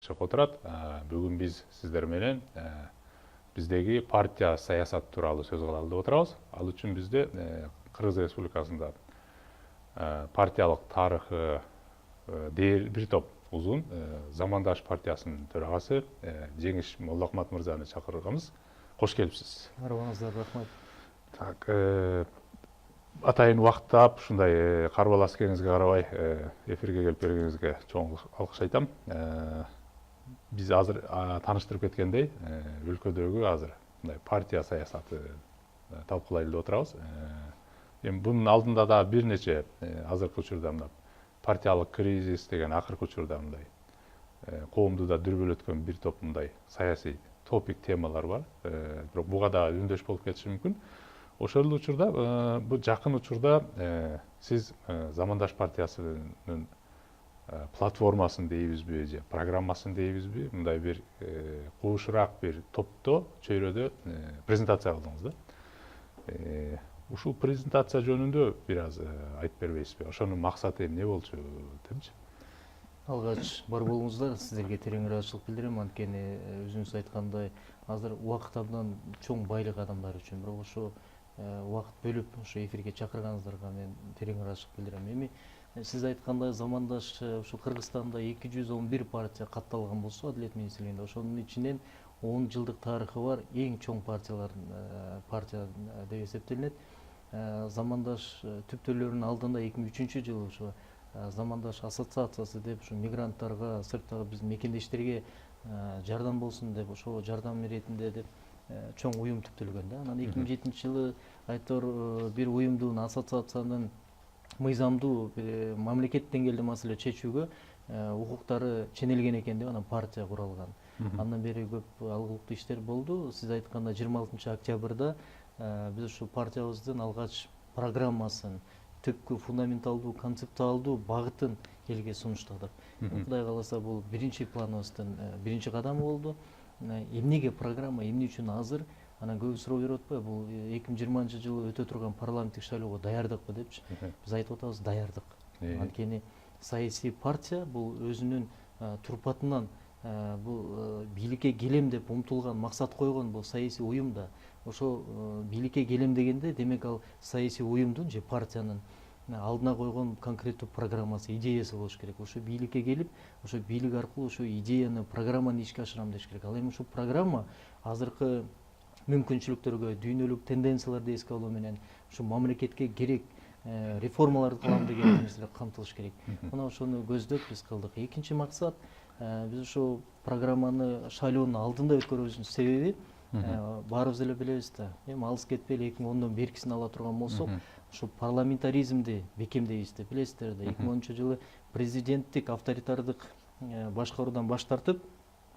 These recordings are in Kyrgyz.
чыгып отурат. Бүгүн биз сиздер менен биздеги партия саясаты тууралуу сөз кылалы деп отурабыз. Ал үчүн бизде Кыргыз Республикасында партиялык тарыхы бир топ узун Замандаш партиясынын төрагасы Жеңиш Молдокмат мырзаны чакырганбыз. Кош келипсиз. Арыбаңыздар, рахмат. Так, атайын убакыттап ушундай карбалас экениңизге карабай эфирге келип бергениңизге чоң алкыш айтам. Биз азыр тааныштырып кеткендей, өлкөдөгү азыр мындай партия саясаты талкуулайлы деп отурабыз. Эми бунун алдында да бир нече азыркы учурда мына партиялык кризис деген акыркы учурда мындай коомду да дүрбөлөткөн бир топ мындай саясий топик темалар бар. Бирок буга да үндөш болуп кетиши мүмкүн. Ошол учурда бул жакын учурда сиз Замандаш партиясынын платформасын дейбизби же программасын дейбизби, мындай бир куушураак бир топто чөйрөдө презентация кылдыңыз да. Ушул презентация жөнүндө бир аз айтып бербейсизби? Ошонун максаты эмне болчу депчи? Алгач бар болуңуздар, сиздерге терең ыраазычылык билдирем. Анткени өзүңүз айткандай, азыр убакыт абдан чоң байлык адамдар үчүн. Бирок ошо убакыт бөлүп ошо эфирге чакырганыңыздарга мен терең ыраазычылык билдирем. Эми сиз айткандай Замандаш ушу Кыргызстанда 211 партия катталган болсо Адилет министрлигинде, ошонун ичинен 10 жылдык тарыхы бар эң чоң партия деп эсептелинет. Замандаш түптөлөрүнүн алдында 2003-жылы ошо Замандаш ассоциациясы деп ушу мигранттарга, сырттагы биздин мекендештерге жардам болсун деп, ошо жардам иретинде деп чоң уюм түптөлгөн да. Анан 2007-жылы айтор бир уюмдун, ассоциациянын мыйзамдуу мамлекет деңгээлде маселе чечүүгө укуктары ченелген экен деп анан партия куралган. Андан бери көп алгылыктуу иштер болду. Сиз айткандай 26-октябрда биз ушу партиябыздын алгач программасын, түпкү фундаменталдуу, концептуалдуу багытын элге сунуштадык. Кудай кааласа бул биринчи планыбыздын биринчи кадамы болду. Эмнеге программа, эмне үчүн азыр? Анан көп суроо берип атпайбы, бул 2020-жылы өтө турган парламенттик шайлоого даярдыкпы депчи. Биз айтып атабыз, даярдык. Анткени саясий партия бул өзүнүн турпатынан бул бийликке келем деп умтулган, максат койгон бул саясий уюм да. Ошо бийликке келем дегенде, демек ал саясий уюмдун же партиянын алдына койгон конкреттүү программасы, идеясы болуш керек. Ошо бийликке келип, ошо бийлик аркылуу ошо идеяны, программаны ишке ашырам деш керек. Ал эми ушул программа азыркы мүмкүнчүлүктөргө, дүйнөлүк тенденцияларды эске алуу менен ушу мамлекетке керек реформаларды кылам деген нерселер камтылыш керек. Мына ошону көздөп биз кылдык. Экинчи максат, биз ушул программаны шайлоонун алдында өткөрүүбүздүн себеби баарыбыз эле билебиз да. Эми алыс кетпейли, 2010дон беркисин ала турган болсок, ушу парламентаризмди бекемдейбиз деп билесиздер да. 2010-жылы президенттик авторитардык башкаруудан баш тартып,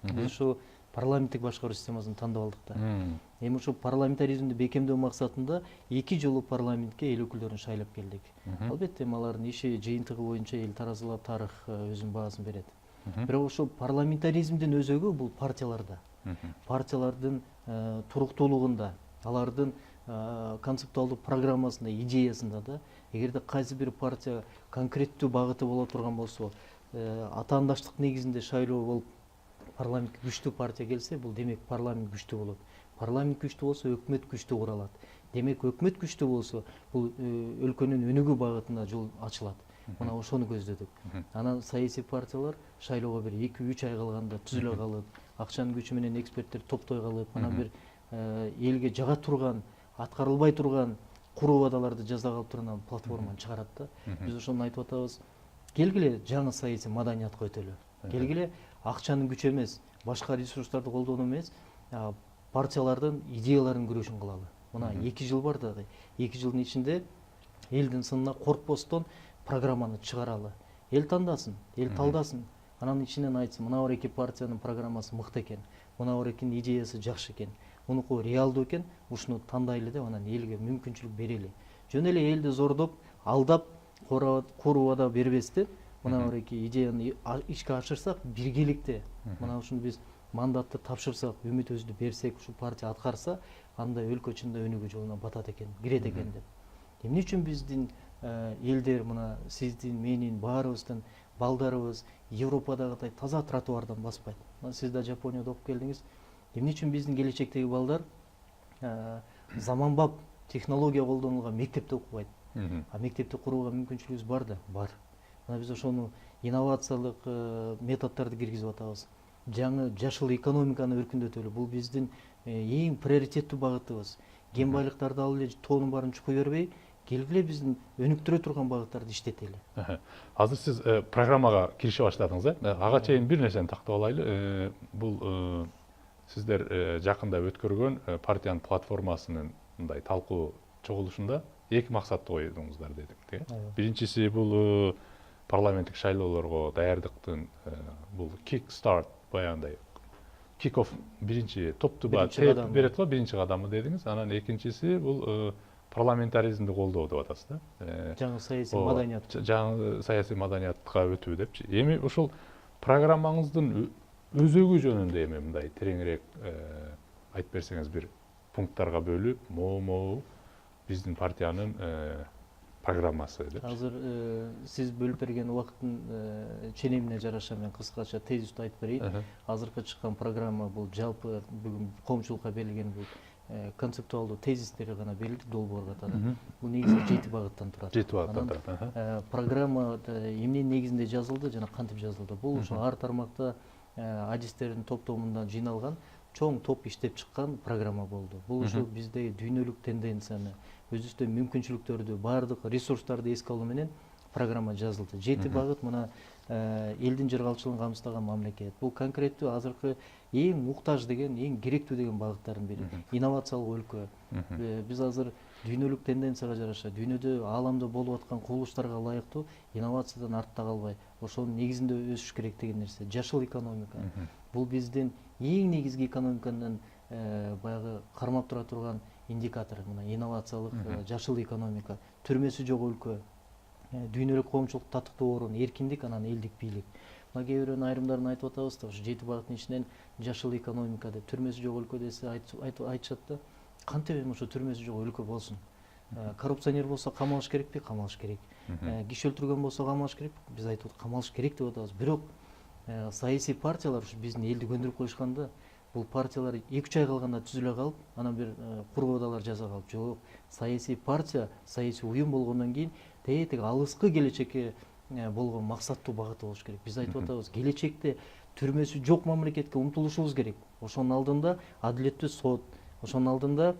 биз ушу парламенттик башкаруу системасын тандап алдык да. Эми ушу парламентаризмди бекемдөө максатында 2 жолу парламентке эл өкүлдөрүн шайлап келдик. Албетте, алардын иши жыйынтыгы боюнча эл таразылап тарых өзүнүн баасын берет. Бирок ошо парламентаризмдин өзөгү бул партияларда. Партиялардын туруктуулугунда, алардын концептуалдуу программасында, идеясында да. Эгерде кайсы бир партия конкреттүү багыты боло турган болсо, атаандаштык негизинде шайлоо болуп парламентке күчтүү партия келсе, бул демек парламент күчтүү болот. Парламент күчтүү болсо, өкмөт күчтүү куралат. Демек өкмөт күчтүү болсо, бул өлкөнүн өнүгүү багытына жол ачылат. Мына ошону көздөдүк. Анан саясий партиялар шайлоого бир 2-3 ай калганда түзүлө калып, акчанын күчү менен эксперттер топтой калып, анан бир элге жага турган, аткарылбай турган куру убадаларды жасап алып туруп анан платформаны чыгарат да. Биз ошону айтып атабыз. Келгиле жаңы саясий маданиятка өтөлү. Келгиле акчанын күчү эмес, башка ресурстарды колдонуу эмес, партиялардын идеяларын күрөшүн кылалы. Мына 2 жыл бар дагы. 2 жылдын ичинде элдин сынына коркпостон программаны чыгаралы. Эл тандасын, эл талдасын. Анан ичинен айтсын, мына бар эки партиянын программасы мыкты экен, мына бар экинин идеясы жакшы экен, мунуку реалдуу экен, ушуну тандайлы деп анан элге мүмкүнчүлүк берели. Жөн эле элди зордоп, алдап, куру убада бербестен, мына бар эки идеяны ишке ашырсак, биргеликте, мына ушуну биз мандатты тапшырсак, үмүтүбүздү берсек, ушу партия аткарса, анда өлкө чында өнүгүү жолуна батат экен, кирет экен деп. Эмне үчүн биздин элдер, мына сиздин, менин, баарыбыздын балдарыбыз Европадагыдай таза тротуардан баспайт. Сиз да Жапонияда окуп келдиңиз. Эмне үчүн биздин келечектеги балдар заманбап технология колдонулган мектепте окубайт? А мектепти курууга мүмкүнчүлүгүбүз бар да, бар. Мына биз ошону инновациялык методдорду киргизип атабыз. Жаңы жашыл экономиканы өркүндөтөлү. Бул биздин эң приоритеттүү багытыбыз. Кен байлыктарды алып эле тоонун баарын чукуй бербей, келгиле биздин өнүктүрө турган багыттарды иштетели. Азыр сиз программага кирише баштадыңыз, ага чейин бир нерсени тактап алайлы. Бул сиздер жакында өткөргөн партиянын платформасынын мындай талкуу чогулушунда эки максатты койдуңуздар дедик. Биринчиси бул парламенттик шайлоолорго даярдыктын бул kickstart баягындай kick-off биринчи топтуба берет го, биринчи кадамы дедиңиз. Анан экинчиси бул парламентаризмди колдоо деп атасыз да. Жаңы саясий маданият. Жаңы саясий маданиятка өтүү депчи. Эми ушул программаңыздын өзөгү жөнүндө эми мындай тереңирээк айтып берсеңиз, бир пункттарга бөлүп, могу биздин партиянын программасы деп. Азыр сиз бөлүп берген убакыттын ченемине жараша мен кыскача тезисти айтып берейин. Азыркы чыккан программа бул жалпы бүгүн коомчулукка берилген бул концептуалдуу тезистери гана берилди, долбоор катары. Бул негизинен 7 багыттан турат. 7 багыттан турат. Программа эмне негизинде жазылды жана кантип жазылды? Бул ошо ар тармакта адистердин топтомундан жыйналган чоң топ иштеп чыккан программа болду. Бул ошо биздеги дүйнөлүк тенденцияны, өзүбүздө мүмкүнчүлүктөрдү, баардык ресурстарды эске алуу менен программа жазылды. 7 багыт мына элдин жыргалчылыгын камсыздаган мамлекет. Бул конкреттүү азыркы эң муктаж деген, эң керектүү деген багыттарын берет. Инновациялык өлкө. Биз азыр дүйнөлүк тенденцияга жараша, дүйнөдө, ааламда болуп аткан кубулуштарга ылайыктуу инновациядан артта калбай, ошонун негизинде өсүш керек деген нерсе. Жашыл экономика. Бул биздин эң негизги экономиканын баягы кармап тура турган индикатору. Мына инновациялык жашыл экономика, түрмөсү жок өлкө, дүйнөлүк коомчулук татыктуу орун, эркиндик, анан элдик бийлик. Мына кээ бирөөнүн айрымдарын айтып атабыз да, ушу 7 багыттын ичинен жашыл экономика деп, түрмөсү жок өлкө десе айтышат да. Кантип эми ошо түрмөсү жок өлкө болсун? Коррупционер болсо камалыш керекпи? Камалыш керек. Киши өлтүргөн болсо камалыш керек. Биз айтып камалыш керек деп атабыз. Бирок саясий партиялар ушу биздин элди көндүрүп коюшканда, бул партиялар 2-3 ай калганда түзүлө калып, анан бир курбодалар жаза калып, жок. Саясий партия, саясий уюм болгондон кийин теги алыскы келечекке болгон максаттуу багыты болуш керек. Биз айтып атабыз, келечекте түрмөсү жок мамлекетке умтулушубуз керек. Ошонун алдында адилеттүү сот, ошонун алдында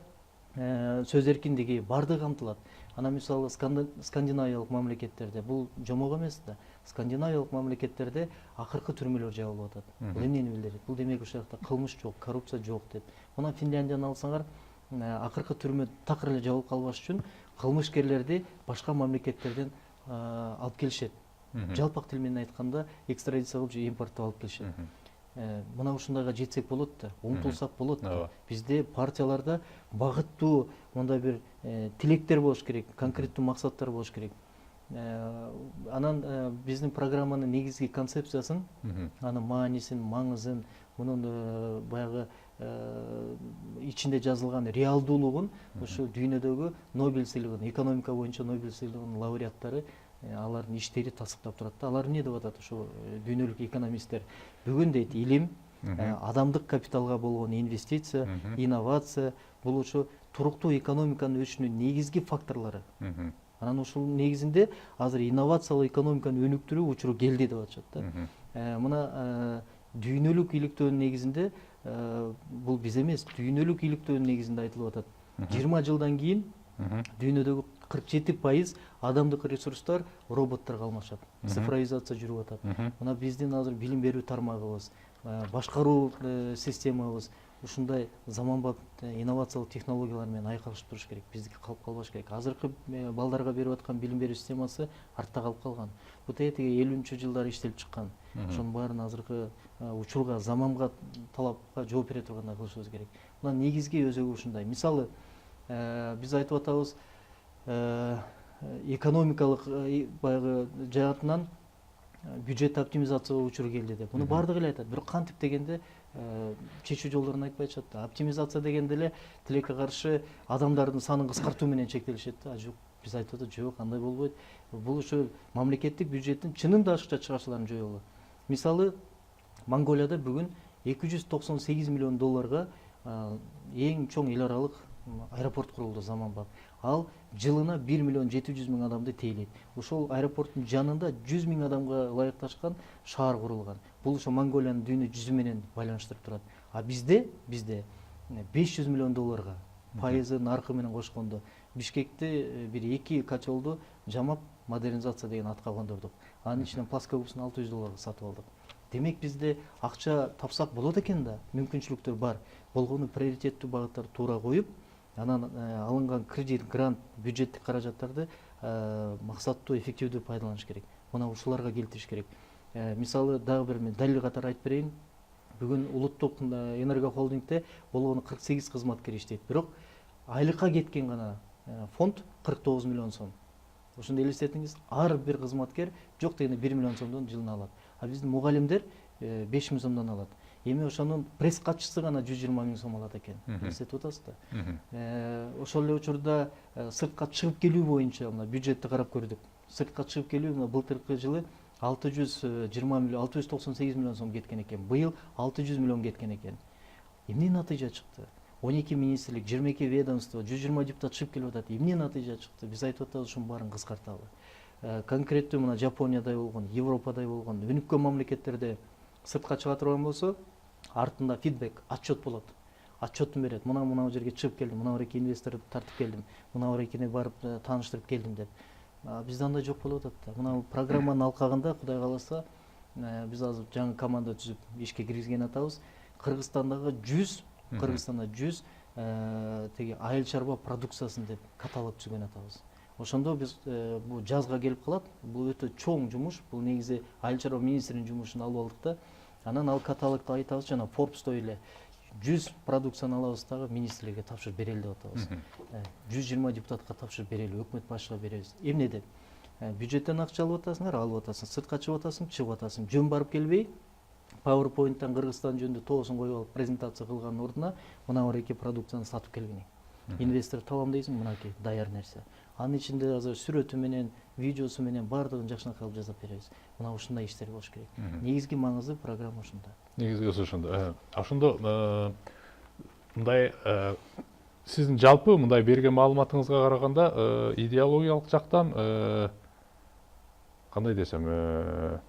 сөз эркиндиги бардыгы камтылат. Анан мисалы скандинавиялык мамлекеттерде, бул жомок эмес да, скандинавиялык мамлекеттерде акыркы түрмөлөр жабылып атат. Бул эмнени билдирет? Бул демек ошол жакта кылмыш жок, коррупция жок деп. Мына Финляндияны алсаңар, акыркы түрмө такыр эле жабылып калбаш үчүн кылмышкерлерди башка мамлекеттерден алып келишет. Жалпак тил менен айтканда экстрадиция кылып же импорттоп алып келишет. Мына ушундайга жетсек болот да, умтулсак болот да. Бизде партияларда багыттуу мындай бир тилектер болуш керек, конкреттүү максаттар болуш керек. Анан биздин программанын негизги концепциясын, анын маанисин, маңызын, мунун баягы ичинде жазылган реалдуулугун ушу дүйнөдөгү Нобель сыйлыгынын, экономика боюнча Нобель сыйлыгынын лауреаттары алардын иштери тасыктап турат да. Алар эмне деп атат ошо дүйнөлүк экономисттер? Бүгүн дейт, илим, адамдык капиталга болгон инвестиция, инновация бул ошо туруктуу экономиканын өсүшүнүн негизги факторлору. Анан ушул негизинде азыр инновациялык экономиканы өнүктүрүү учуру келди деп атышат да. Мына дүйнөлүк иликтөөнүн негизинде бул биз эмес, дүйнөлүк иликтөөнүн негизинде айтылып атат. 20 жылдан кийин дүйнөдөгү 47% адамдык ресурстар роботторго алмашат. Цифровизация жүрүп атат. Мына биздин азыр билим берүү тармагыбыз, башкаруу системабыз ушундай заманбап инновациялык технологиялар менен айкалышып туруш керек. Биздики калып калбаш керек. Азыркы балдарга берип аткан билим берүү системасы артта калып калган. Бул теги 50-жылдары иштелип чыккан. Ошонун баарын азыркы учурга, заманга, талапка жооп бере тургандай кылышыбыз керек. Мына негизги өзөгү ушундай. Мисалы, биз айтып атабыз, экономикалык баягы жаатынан бюджет оптимизациялоо учуру келди деп. Муну бардыгы эле айтат. Бирок кантип дегенде чечүү жолдорун айтпай атышат да. Оптимизация дегенде эле тилекке каршы адамдардын санын кыскартуу менен чектелишет да. Жок. Биз айтып атат, жок, андай болбойт. Бул ошо мамлекеттик бюджеттин чынында ашыкча чыгарчыларын жоюлу. Мисалы, Монголияда бүгүн 298 миллион долларга эң чоң эл аралык аэропорт курулду заманбап. Ал жылына 1 миллион 700 миң адамды тейлейт. Ошол аэропорттун жанында 100 миң адамга ылайыкташкан шаар курулган. Бул ошо Монголиянын дүйнө жүзү менен байланыштырып турат. А бизде 500 миллион долларга пайызы наркы менен кошкондо Бишкекти бир 2 качолду жамап модернизация деген атка кондурдук. Анын ичинен плоскогубусын 600 долларга сатып алдык. Демек бизде акча тапсак болот экен да, мүмкүнчүлүктөр бар. Болгону приоритеттүү багыттарды туура коюп, анан алынган кредит, грант, бюджеттик каражаттарды максаттуу, эффективдүү пайдаланыш керек. Мына ушуларга келтириш керек. Мисалы дагы бир мен далил катары айтып берейин. Бүгүн улуттук энерго холдингде болгону 48 кызматкер иштейт. Бирок айлыкка кеткен гана фонд 49 миллион сом. Ошондо элестетиңиз, ар бир кызматкер жок дегенде 1 миллион сомдон жылына алат. А биздин мугалимдер 5 миң сомдон алат. Эми ошонун пресс катчысы гана 120 миң сом алат экен. Элестетип атасызбы? Ошол эле учурда сыртка чыгып келүү боюнча мына бюджетти карап көрдүк. Сыртка чыгып келүү мына былтыркы жылы 698 миллион сом кеткен экен. Быйыл 600 миллион кеткен экен. Эмне натыйжа чыкты? 12 министрлик, 22 ведомство, 120 депутат чыгып келип атат. Эмне натыйжа чыкты? Биз айтып атабыз, ушунун баарын кыскарталы. Конкреттүү мына Жапониядай болгон, Европадай болгон, өнүккөн мамлекеттерде сыртка чыга турган болсо, артында фидбек, отчет болот. Отчетун берет. Мына жерге чыгып келдим, мына бир инвесторду тартып келдим, мына бир барып тааныштырып келдим деп. Бизде андай жок болуп атат да. Мына программанын алкагында, Кудай кааласа, биз азыр жаңы команда түзүп ишке киргизген атабыз. Кыргызстанда 100 теги айыл чарба продукциясын деп каталог түзгөн атабыз. Ошондо биз бул жазга келип калат. Бул өтө чоң жумуш. Бул негизи айыл чарба министринин жумушун алып алдык да. Анан ал каталогду айтабыз, жана Forbes'той эле 100 продукцияны алабыз дагы министрликке тапшырып берели деп атабыз. 120 депутатка тапшырып берели, өкмөт башчыга беребиз. Эмне деп? Бюджеттен акча алып атасыңар, алып атасың, сыртка чыгып атасың, чыгып атасың. Жөн барып келбей, PowerPoint'тан Кыргызстан жөнүндө тоосун коюп алып презентация кылганын ордуна мына бир эки продукцияны сатып келгине. Инвестор табам дейсиң, мынакей даяр нерсе. Анын ичинде азыр сүрөтү менен, видеосу менен баардыгын жакшынакай кылып жасап беребиз. Мына ушундай иштер болуш керек. Негизги маңызы программа ушунда. Негизгиси ошондо. Ошондо мындай сиздин жалпы мындай берген маалыматыңызга караганда идеологиялык жактан кандай десем,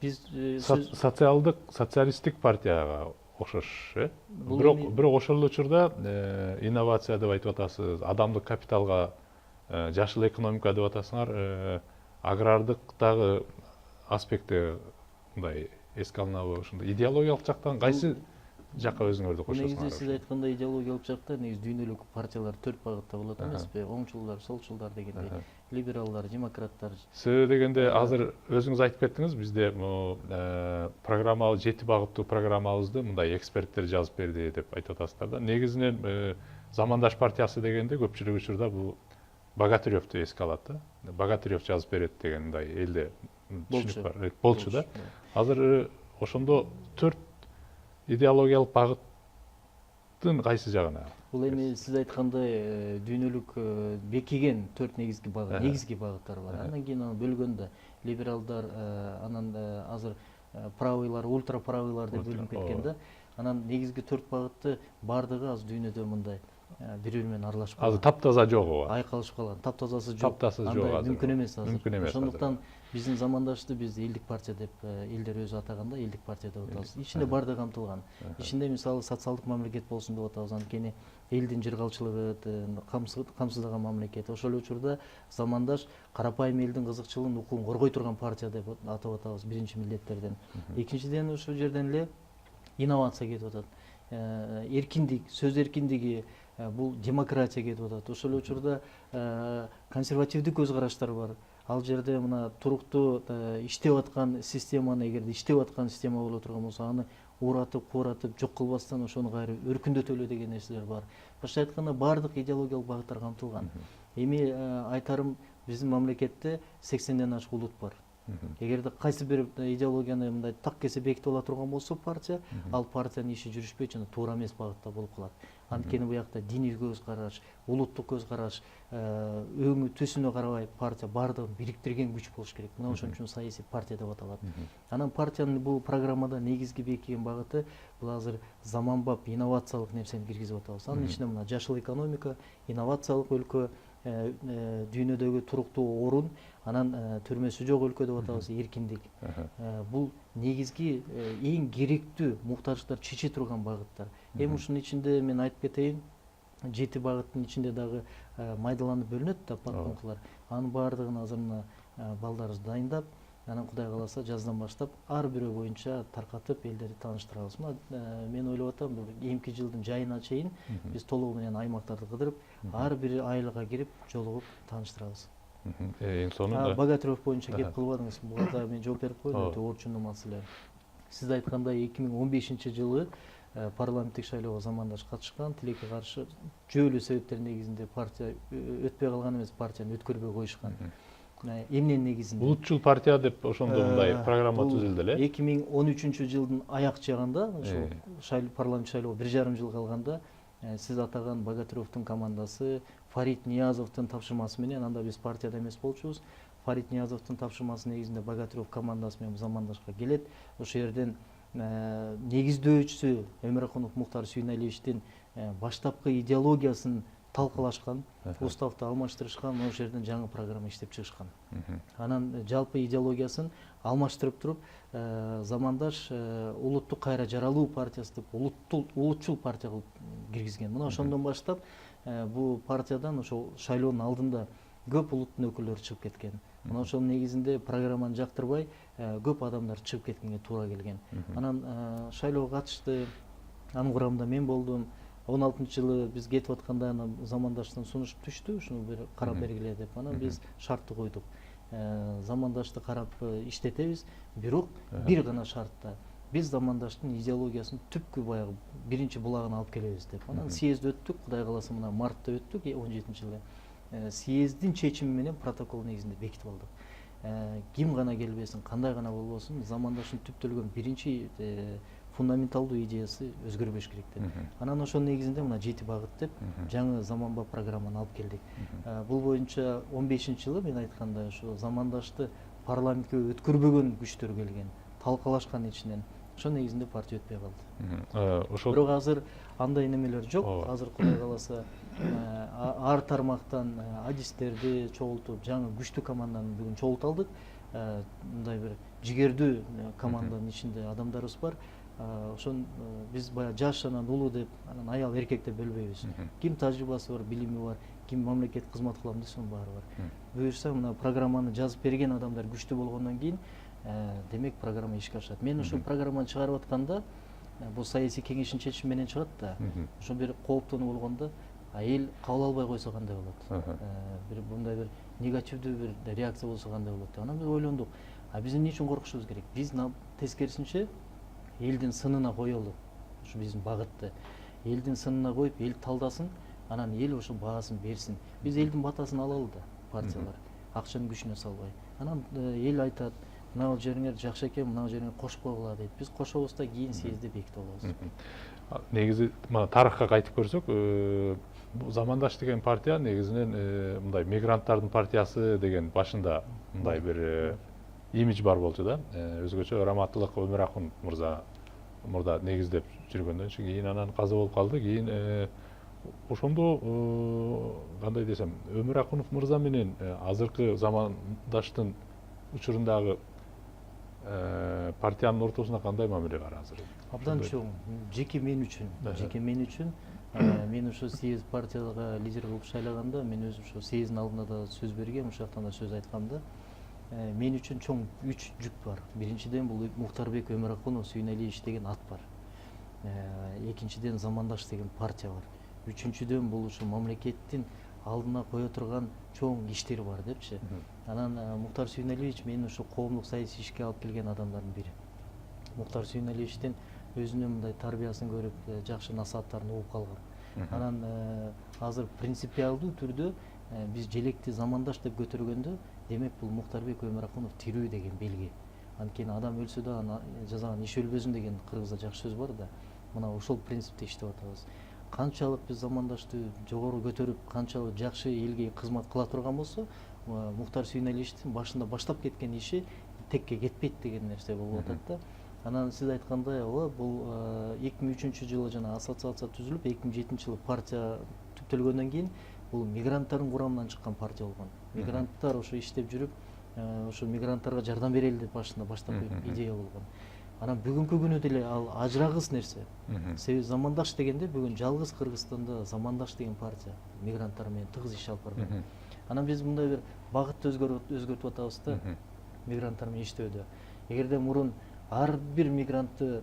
Биз социалисттик партияга окшош, бирок ошол эле учурда инновация деп айтып атасыз, адамдык капиталга, жашыл экономика деп атасыңар, агрардык дагы аспекти мындай эске алынабы? Ошондой идеологиялык жактан кайсы жакка өзүңөрдү кошосуңар? Негизи сиз айткандай идеологиялык жакта негизи дүйнөлүк партиялар 4 багытта болот эмеспи? Оңчулдар, солчулдар дегендей, либералдар, демократтар. Себеби дегенде азыр өзүңүз айтып кеттиңиз, бизде программа 7 багыттуу программабызды мындай эксперттер жазып берди деп айтып атасыздар да. Негизинен Замандаш партиясы дегенде көпчүлүк учурда бул Богатыревду эске алат да. Богатырев жазып берет деген мындай элде түшүнүк бар. Болчу да. Азыр ошондо 4 идеологиялык багыттын кайсы жагына? Бул эми сиз айткандай дүйнөлүк бекиген 4 негизги багыттар бар. Андан кийин аны бөлгөндө либералдар, анан азыр правыйлар, ультраправыйлар деп бөлүнүп кеткен да. Анан негизги 4 багытты баардыгы азыр дүйнөдө мындай бири-бири менен аралашып калган. Азыр таптаза жок. Айкалышып калган. Таптазасы жок. Таптазасы жок азыр. Мүмкүн эмес азыр. Мүмкүн эмес. Ошондуктан биздин замандашты биз элдик партия деп элдер өзү атаганда элдик партия деп атабыз. Ичинде баардыгы камтылган. Ичинде мисалы социалдык мамлекет болсун деп атабыз. Анткени элдин жыргалчылыгы камсыздаган мамлекет. Ошол эле учурда замандаш карапайым элдин кызыкчылыгын, укугун коргой турган партия деп атап атабыз биринчи милдеттерден. Экинчиден ошол жерден эле инновация кетип атат. Эркиндик, сөз эркиндиги, бул демократия кетип атат. Ошол эле учурда консервативдик көз караштар бар. Ал жерде мына туруктуу иштеп аткан системаны, эгерде иштеп аткан система боло турган болсо, аны ууратып, кууратып, жок кылбастан ошону кайра өркүндөтөлү деген нерселер бар. Башка айтканда баардык идеологиялык багыттар камтылган. Эми айтарым, биздин мамлекетте 80ден ашык улут бар. Эгерде кайсы бир идеологияны мындай так кесе бекитип ала турган болсо партия, ал партиянын иши жүрүшпөйт жана туура эмес багытта болуп калат. Анткени буякта диний көз караш, улуттук көз караш, өңү түсүнө карабай партия баардыгын бириктирген күч болуш керек. Мына ошон үчүн саясий партия деп аталат. Анан партиянын бул программада негизги бекиген багыты бул азыр заманбап инновациялык нерсени киргизип атабыз. Анын ичинде мына жашыл экономика, инновациялык өлкө, дүйнөдөгү туруктуу орун, анан түрмөсү жок өлкө деп атабыз, эркиндик. Бул негизги эң керектүү муктаждыктар чече турган багыттар. Эми ушунун ичинде мен айтып кетейин, 7 багыттын ичинде дагы майдаланып бөлүнөт да подпунктлар. Анын баардыгын азыр мына балдарыбыз дайындап, анан Кудай кааласа жаздан баштап ар бирөө боюнча таркатып элдерди тааныштырабыз. Мен ойлоп атам, бул эмки жылдын жайына чейин биз толугу менен аймактарды кыдырып, ар бир айылга кирип, жолугуп тааныштырабыз. Эң сонунда Богатырев боюнча кеп кылбадыңыз. Буга да мен жооп берип коеюн, өтө орчундуу маселе. Сиз айткандай 2015-жылы парламенттик шайлоого замандаш катышкан, тилекке каршы жүйөлүү себептер негизинде партия өтпөй калган эмес, партияны өткөрбөй коюшкан. Эмненин негизинде? улутчул партия деп ошондо мындай программа түзүлдү эле. 2013-жылдын аяк жагында, ошол парламент шайлоого 1,5 жыл калганда, сиз атаган Богатыревдин командасы, Фарид Ниязовдун тапшырмасы менен, анда биз партияда эмес болчубуз. Фарид Ниязовдун тапшырмасы негизинде Богатырев командасы менен замандашка келет. Ошол жерден негиздөөчүсү Өмүракунов Муктар Сүйүнәлиевичтин баштапкы идеологиясын талкалашкан, уставды алмаштырышкан, ошол жерден жаңы программа иштеп чыгышкан. Анан жалпы идеологиясын алмаштырып туруп, замандаш улуттук кайра жаралуу партиясы деп улутчул партия кылып киргизген. Мына ошондон баштап бул партиядан ошол шайлоонун алдында көп улуттун өкүлдөрү чыгып кеткен. Мына ошонун негизинде программаны жактырбай көп адамдар чыгып кеткенге туура келген. Анан шайлоого катышты, анын курамында мен болдум. 16-жылы биз кетип атканда замандаштан сунуш түштү, ушуну бир карап бергиле деп. Анан биз шартты койдук. Замандашты карап иштетебиз, бирок бир гана шартта. Биз замандаштын идеологиясын түпкү баягы биринчи булагына алып келебиз деп. Анан съезд өттүк, Кудай кааласа мына мартта өттүк, 17-жылы. Съездин чечими менен протокол негизинде бекитип алдык. Ким гана келбесин, кандай гана болбосун, замандашын түптөлгөн биринчи фундаменталдуу идеясы өзгөрбөш керек деп. Анан ошонун негизинде мына 7 багыт деп жаңы заманбап программаны алып келдик. Бул боюнча 15-жылы мен айткандай ошо замандашты парламентке өткөрбөгөн күчтөр келген, талкалашкан ичинен. Ошол негизинде партия өтпөй калды. Ошол бирок азыр андай немелер жок. Азыр Кудай кааласа ар тармактан адистерди чогултуп, жаңы күчтүү команданы бүгүн чогулта алдык. Мындай бир жигердүү команданын ичинде адамдарыбыз бар. Ошон биз баягы жаш анан улуу деп, анан аял эркек деп бөлбөйбүз. Ким тажрыйбасы бар, билими бар, ким мамлекет кызмат кылам десе, ошонун баары бар. Буюрса мына программаны жазып берген адамдар күчтүү болгондон кийин, демек программа ишке ашат. Мен ошол программаны чыгарып атканда, бул саясий кеңештин чечими менен чыгат да. Ошо бир кооптонуу болгондо, эл кабыл албай койсо кандай болот? Бир мындай бир негативдүү бир реакция болсо кандай болот деп. Анан биз ойлондук. Биз эмне үчүн коркушубуз керек? Биз тескерисинче элдин сынына коелу. Ушу биздин багытты. Элдин сынына коюп, эл талдасын, анан эл ошо баасын берсин. Биз элдин батасын алалы да, партиялар. Акчанын күчүнө салбай. Анан эл айтат, мына жериңер жакшы экен, мына жериңер кошуп койгула дейт. Биз кошобуз да кийин съездде бекитип алабыз. Негизи мына тарыхка кайтып көрсөк, замандаш деген партия негизинен мындай мигранттардын партиясы деген башында мындай бир имидж бар болчу да. Өзгөчө Раматтылык Өмүракун мурда негиздеп жүргөндөн кийин анан каза болуп калды. Кийин ошондо кандай десем, Өмүракунов мырза менен азыркы замандаштын учурундагы партиянын ортосуна кандай мамиле бар азыр? Абдан чоң. Жеке мен үчүн мен ошо съезд партияга лидер кылып шайлаганда, мен өзүм ошо съездин алдында да сөз бергем, ошол жактан да сөз айткамда, мен үчүн чоң 3 жүк бар. Биринчиден бул Муктарбек Өмүракунов Сүйүнәлиевич деген ат бар. Экинчиден замандаш деген партия бар. Үчүнчүдөн бул ушу мамлекеттин алдына кое турган чоң иштер бар депчи. Анан Муктар Сүйүнәлиевич мен ушу коомдук саясий ишке алып келген адамдардын бири. Муктар Сүйүнәлиевичтин өзүнүн мындай тарбиясын көрүп, жакшы насааттарын угуп калган. Анан азыр принципиалдуу түрдө биз желекти замандаш деп көтөргөндө демек бул Муктарбек Өмүракунов тирүү деген белги. Анткени адам өлсө да жасаган иш өлбөсүн деген кыргызда жакшы сөз бар да. Мына ошол принципте иштеп атабыз. Канчалык биз замандашты жогору көтөрүп, канчалык жакшы элге кызмат кыла турган болсо, Муктар Сүйүнәлиевичтин башында баштап кеткен иши текке кетпейт деген нерсе болуп атат да. Анан сиз айткандай, ооба, бул 2003-жылы жана ассоциация түзүлүп, 2007-жылы партия түптөлгөндөн кийин бул мигранттардын курамынан чыккан партия болгон. Мигранттар ошо иштеп жүрүп, ошо мигранттарга жардам берели деп башында баштап идея болгон. Анан бүгүнкү күнү деле ал ажырагыс нерсе. Себеби замандаш дегенде бүгүн жалгыз Кыргызстанда замандаш деген партия мигранттар менен тыгыз иш алып барган. Анан биз мындай бир багытты өзгөртүп атабыз да, мигранттар менен иштөөдө. Эгерде мурун ар бир мигрантты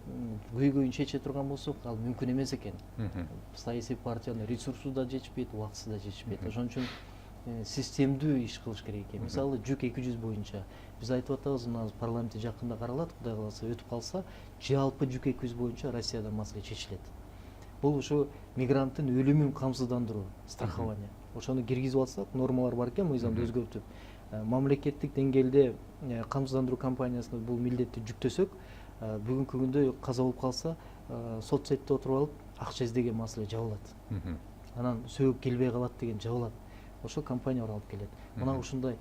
көйгөйүн чече турган болсок, ал мүмкүн эмес экен. Саясий партиянын ресурсу да жетишпейт, убактысы да жетишпейт. Ошон үчүн системдүү иш кылыш керек экен. Мисалы, жүк 200 боюнча биз айтып атабыз, мына парламентте жакында каралат, Кудай кааласа өтүп калса, жалпы жүк 200 боюнча Россияда маселе чечилет. Бул ошо мигранттын өлүмүн камсыздандыруу, страхование. Ошону киргизип алсак, нормалар бар экен, мыйзамды өзгөртүп, мамлекеттик деңгээлде камсыздандыруу компаниясына бул милдетти жүктөсөк, бүгүнкү күндө каза болуп калса, сот четте отуруп алып, акча издеген маселе жабылат. Анан сөөк келбей калат деген жабылат. Ошо компаниялар алып келет. Мына ушундай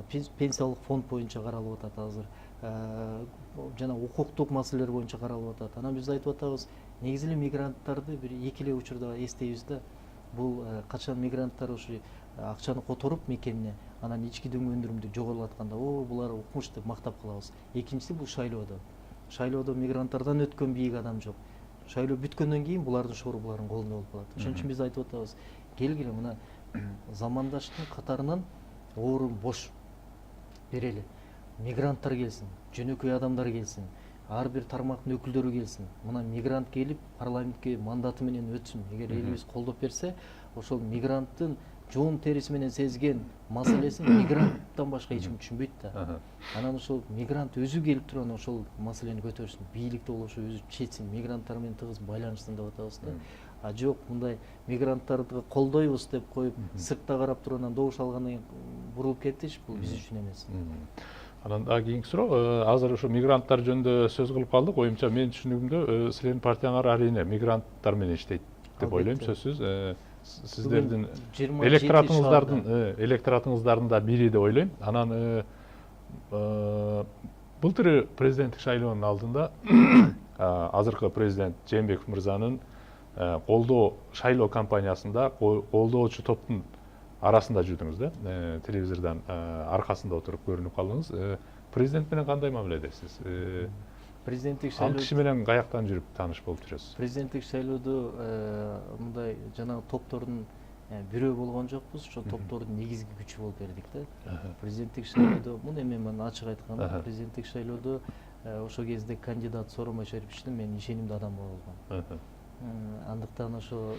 пенсиялык фонд боюнча каралып атат азыр. Жана укуктук маселелер боюнча каралып атат. Анан биз айтып атабыз, негизи эле мигранттарды бир эки эле учурда эстейбиз да. Бул качан мигранттар ушу акчаны которуп мекенине, анан ички өндүрүмдү жогорулатканда, булар укмуш деп мактап калабыз. Экинчиси бул шайлоодо. Шайлоодо мигранттардан өткөн бийик адам жок. Шайлоо бүткөндөн кийин булардын шору булардын колунда болуп калат. Ошон үчүн биз айтып атабыз, келгиле мына замандаштын катарынан орун бош берели. Мигранттар келсин, жөнөкөй адамдар келсин, ар бир тармактын өкүлдөрү келсин. Мына мигрант келип парламентке мандаты менен өтсүн. Эгер элибиз колдоп берсе, ошол мигранттын жоон териси менен сезген маселесин мигранттан башка эч ким түшүнбөйт да. Анан ошол мигрант өзү келип туруп ошол маселени көтөрсүн. Бийликте бол ошо өзү чечсин, мигранттар менен тыгыз байланышсын деп атабыз да. А жок, мындай мигранттарды колдойбуз деп коюп, сыртта карап туруп анан добуш алгандан кийин бурулуп кетиш, бул биз үчүн эмес. Анан дагы кийинки суроо, азыр ошо мигранттар жөнүндө сөз кылып калдык. Оюмча менин түшүнүгүмдө силердин партияңар арийне мигранттар менен иштейт деп ойлойм, сөзсүз. Сиздердин электоратыңыздардын да бири деп ойлойм. Анан былтыр президенттик шайлоонун алдында азыркы президент Жээнбеков мырзанын колдоо шайлоо кампаниясында колдоочу топтун арасында жүрдүңүз да, телевизордон аркасында отуруп көрүнүп калдыңыз. Президент менен кандай мамиледесиз? Президенттик шайлоо ал киши менен каяктан жүрүп тааныш болуп жүрөсүз? Президенттик шайлоодо мындай жанагы топтордун бирөө болгон жокпуз. Ошол топтордун негизги күчү болуп бердик да. Президенттик шайлоодо муну мен ачык айтканда, президенттик шайлоодо ошол кезде кандидат Сооронбай Шариповичтин менин ишенимдүү адам болгон. Андыктан ошо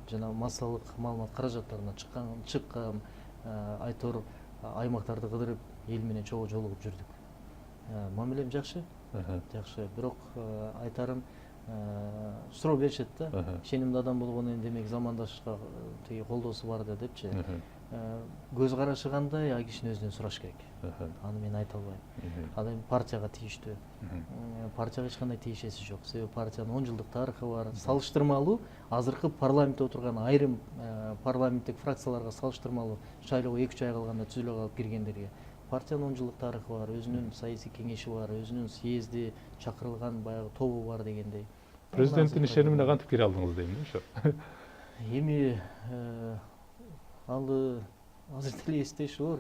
жана массалык маалымат каражаттарына чыккан айтор аймактарды кыдырып эл менен чогуу жолугуп жүрдүк. Мамилем жакшы, бирок айтарым, суроо беришет да, ишенимдүү адам болгону демек замандашка тиги колдоосу бар да депчи. Көз карашы кандай, а кишинин өзүнөн сураш керек. Аны мен айта албайм. Ал эми партияга тийиштүү. Партияга эч кандай тиешеси жок. Себеби партиянын 10 жылдык тарыхы бар. Салыштырмалуу азыркы парламентте отурган айрым парламенттик фракцияларга салыштырмалуу шайлоого 2-3 ай калганда түзүлө калып киргендерге. Партиянын 10 жылдык тарыхы бар, өзүнүн саясий кеңеши бар, өзүнүн съезди, чакырылган баягы тобу бар дегендей. Президенттин ишенимине кантип кире алдыңыз дейм да ошо. Эми алы азыр деле эстеши оор.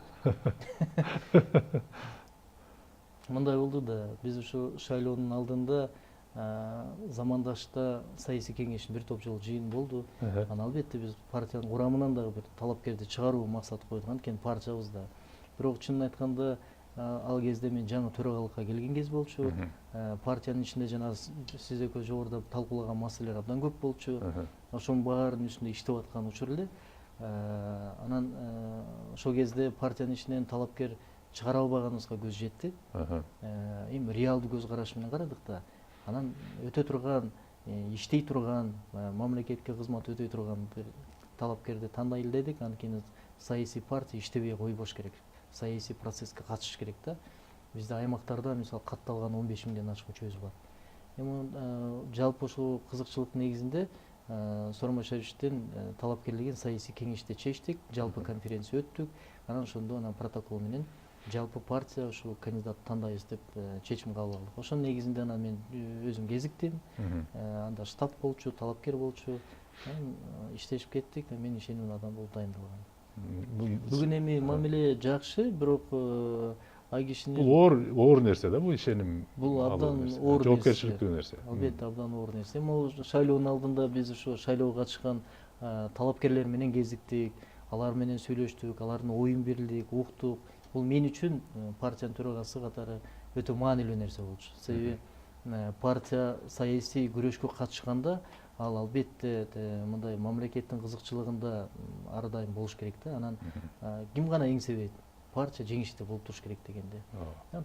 Мындай болду да, биз ошо шайлоонун алдында замандашта саясий кеңештин бир топ жолу жыйын болду. Анан албетте биз партиянын курамынан дагы бир талапкерди чыгаруу максат койдук, анткени партиябыз да. Бирок чынын айтканда ал кезде мен жаңы төрагалыкка келген кез болчу. Партиянын ичинде жана сиз экөө жогоруда талкуулаган маселелер абдан көп болчу. Ошонун баарынын үстүндө иштеп аткан учур эле. Анан ошол кезде партиянын ичинен талапкер чыгара албаганыбызга көз жетти. Эми реалдуу көз караш менен карадык да. Анан өтө турган, иштей турган, мамлекетке кызмат өтөй турган бир талапкерди тандайлы дедик. Анткени саясий партия иштебей койбош керек. саясий процесске катышыш керек да. Бизде аймактарда мисалы катталган 15 миңден ашык мүчөбүз бар. Эми жалпы ушул кызыкчылык негизинде Сооронбай Шариповичтен талап келген саясий кеңеште чечтик, жалпы конференция өттүк. Анан ошондо анан протокол менен жалпы партия ушул кандидат тандайбыз деп чечим кабыл алдык. Ошонун негизинде анан мен өзүм кезиктим. Анда штаб болчу, талапкер болчу. Иштешип кеттик. Мен ишенимдүү адам болуп дайындалгам. Бүгүн эми мамиле жакшы, бирок ай кишинин бул оор нерсе да, бул ишеним. Бул абдан оор жоопкерчиликтүү нерсе. Албетте абдан оор нерсе. Могу шайлоонун алдында биз ушу шайлоого катышкан талапкерлер менен кезиктик, алар менен сүйлөштүк, алардын оюн билдик, уктук. Бул мен үчүн партиянын төрагасы катары өтө маанилүү нерсе болчу. Себеби партия саясий күрөшкө катышканда ал албетте мындай мамлекеттин кызыкчылыгында ар дайым болуш керек да. Анан ким гана эңсебейт, партия жеңиште болуп туруш керек дегенде.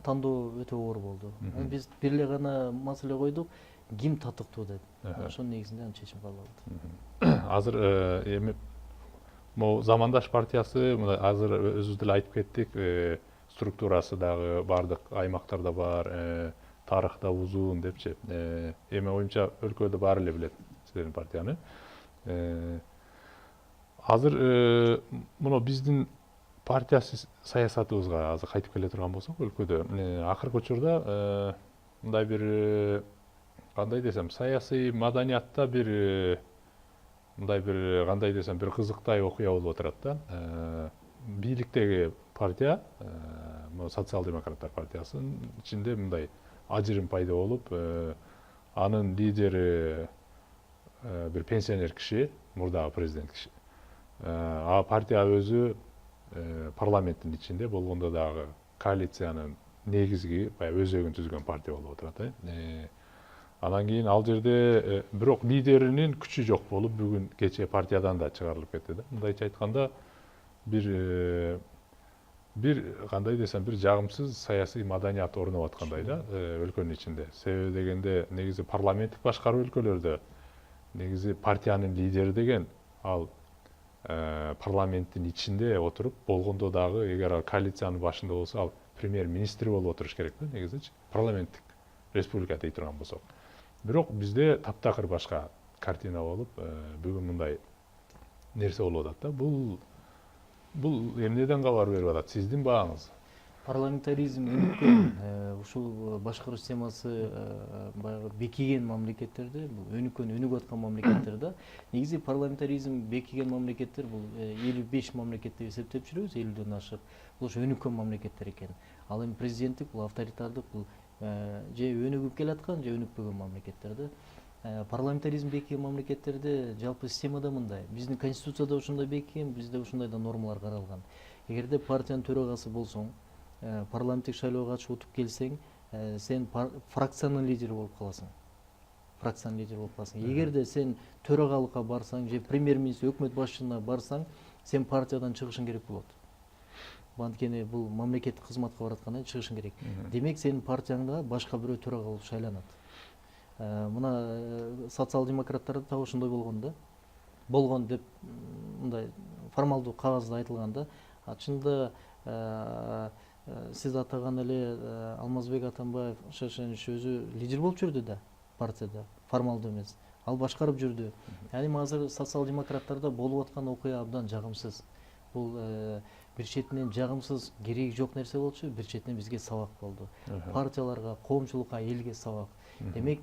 Тандоо өтө оор болду. Биз бир эле гана маселе койдук, ким татыктуу деп. Ошонун негизинде чечим кабыл алдык. Азыр эми могу Замандаш партиясы мына азыр өзүбүз деле айтып кеттик, структурасы дагы бардык аймактарда бар, тарыхы да узун депчи. Эми оюмча өлкөдө баары эле билет сиздердин партияны. Азыр мына биздин партия саясатыбызга азыр кайтып келе турган болсок, өлкөдө акыркы учурда мындай бир кандай десем, саясий маданиятта бир мындай бир кандай десем, бир кызыктай окуя болуп отурат да. Бийликтеги партия, социал-демократтар партиясынын ичинде мындай ажырым пайда болуп, анын лидери бир пенсионер киши, мурдагы президент киши. Партия өзү парламенттин ичинде болгондо дагы коалициянын негизги өзөгүн түзгөн партия болуп отурат. Анан кийин ал жерде бирок лидеринин күчү жок болуп, бүгүн кечээ партиядан да чыгарылып кетти да. Мындайча айтканда бир кандай десем, бир жагымсыз саясий маданият орноп аткандай да өлкөнүн ичинде. Себеби дегенде негизи парламенттик башкаруу өлкөлөрдө негизи партиянын лидери деген ал парламенттин ичинде отуруп, болгондо дагы эгер ал коалициянын башында болсо, ал премьер-министр болуп отуруш керек да, негизичи. Парламенттик республика дей турган болсок. Бирок бизде таптакыр башка картина болуп, бүгүн мындай нерсе болуп атат да. Бул эмнеден кабар берип атат? Сиздин бааңыз? Парламентаризм өнүккөн, ушул башкаруу системасы баягы бекиген мамлекеттерде, бул өнүгүп аткан мамлекеттерде, негизи парламентаризм бекиген мамлекеттер бул 55 мамлекет деп эсептеп жүрөбүз, 50ден ашык. Бул ошо өнүккөн мамлекеттер экен. Ал эми президенттик, бул авторитардык, бул же өнүгүп келаткан, же өнүкпөгөн мамлекеттер да. Парламентаризм бекиген мамлекеттерде жалпы системада мындай. Биздин конституцияда ушундай бекиген, бизде ушундай да нормалар каралган. Эгерде партиянын төрагасы болсоң, парламенттик шайлоого катышып утуп келсең, сен фракциянын лидери болуп каласың. Фракциянын лидери болуп каласың. Эгерде сен төрагалыкка барсаң, же премьер-министр, өкмөт башчысына барсаң, сен партиядан чыгышың керек болот. Анткени бул мамлекеттик кызматка бараткандан кийин чыгышың керек. Демек сенин партияңда башка бирөө төрага болуп шайланат. Мына социал-демократтарда так ошондой болгон да. Болгон деп мындай формалдуу кагазда айтылган да. Чынында сиз атаган эле Алмазбек Атамбаев Шашенович өзү лидер болуп жүрдү да партияда, формалдуу эмес. Ал башкарып жүрдү. Эми азыр социал-демократтарда болуп аткан окуя абдан жагымсыз. Бул бир четинен жагымсыз, кереги жок нерсе болчу, бир четинен бизге сабак болду. Партияларга, коомчулукка, элге сабак. Демек,